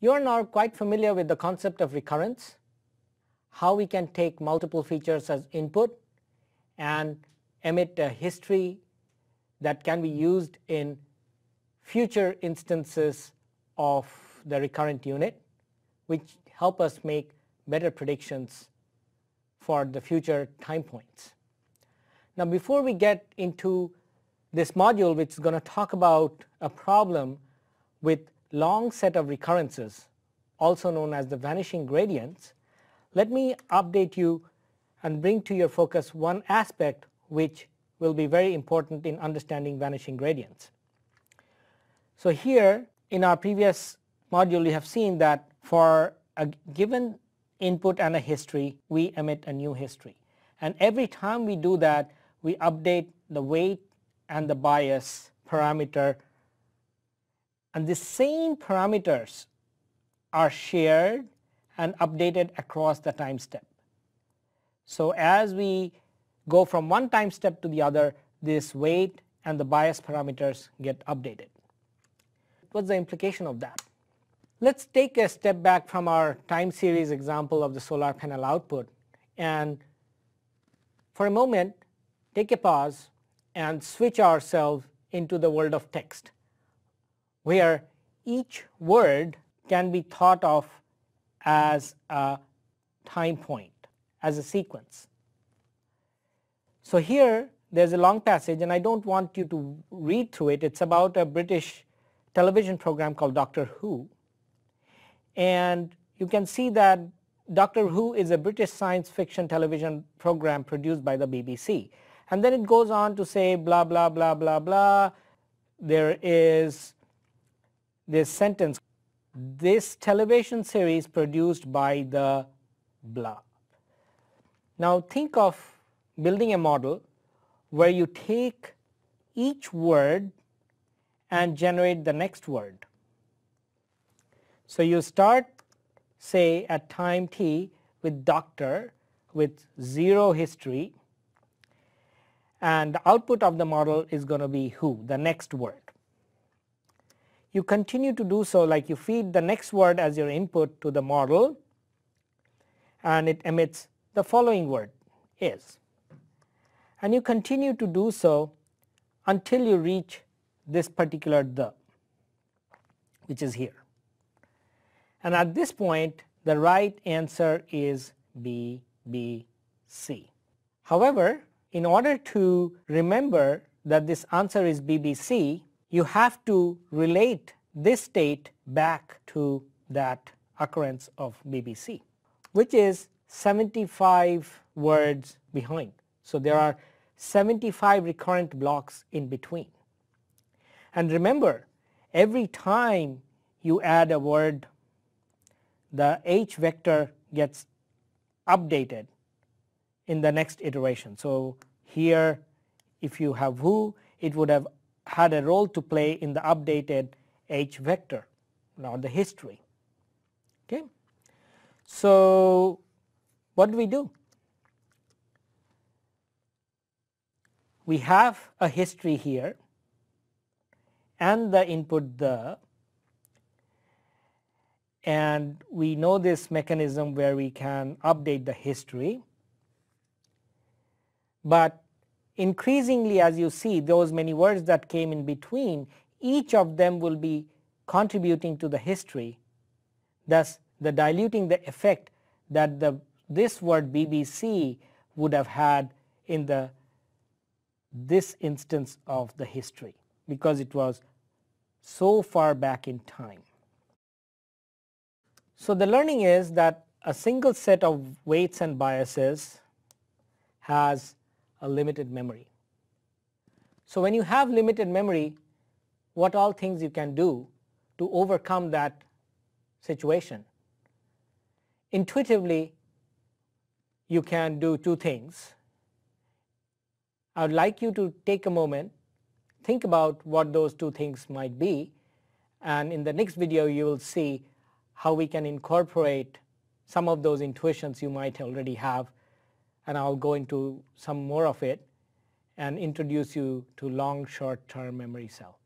You are now quite familiar with the concept of recurrence, how we can take multiple features as input and emit a history that can be used in future instances of the recurrent unit, which help us make better predictions for the future time points. Now, before we get into this module, which is going to talk about a problem with long set of recurrences, also known as the vanishing gradients, let me update you and bring to your focus one aspect which will be very important in understanding vanishing gradients. So here in our previous module, you have seen that for a given input and a history, we emit a new history, and every time we do that, we update the weight and the bias parameter, and the same parameters are shared and updated across the time step. So as we go from one time step to the other, this weight and the bias parameters get updated. What's the implication of that? Let's take a step back from our time series example of the solar panel output, and for a moment take a pause and switch ourselves into the world of text, where each word can be thought of as a time point, as a sequence. So here there's a long passage, and I don't want you to read through it. It's about a British television program called Doctor Who, and you can see that Doctor Who is a British science fiction television program produced by the BBC, and then it goes on to say blah blah blah blah blah. There is this sentence, this television series produced by the blah. Now think of building a model where you take each word and generate the next word. So you start, say, at time t with doctor with 0 history, and the output of the model is going to be who, the next word. You continue to do so, like you feed the next word as your input to the model, and it emits the following word, is. And you continue to do so until you reach this particular the, which is here. And at this point the right answer is B, B, C. However, in order to remember that this answer is BBC, you have to relate this state back to that occurrence of BBC, which is 75 words behind. So there are 75 recurrent blocks in between. And remember, every time you add a word, the H vector gets updated in the next iteration. So here if you have who, it would have had a role to play in the updated H vector, now the history. Okay. So what do? We have a history here and the input the, and we know this mechanism where we can update the history, but increasingly, as you see, those many words that came in between, each of them will be contributing to the history, thus the diluting the effect that this word BBC would have had in this instance of the history, because it was so far back in time. So the learning is that a single set of weights and biases has a limited memory. So when you have limited memory, what all things you can do to overcome that situation? Intuitively, you can do 2 things. I would like you to take a moment, think about what those 2 things might be, and in the next video you will see how we can incorporate some of those intuitions you might already have, and I'll go into some more of it and introduce you to long short-term memory cell.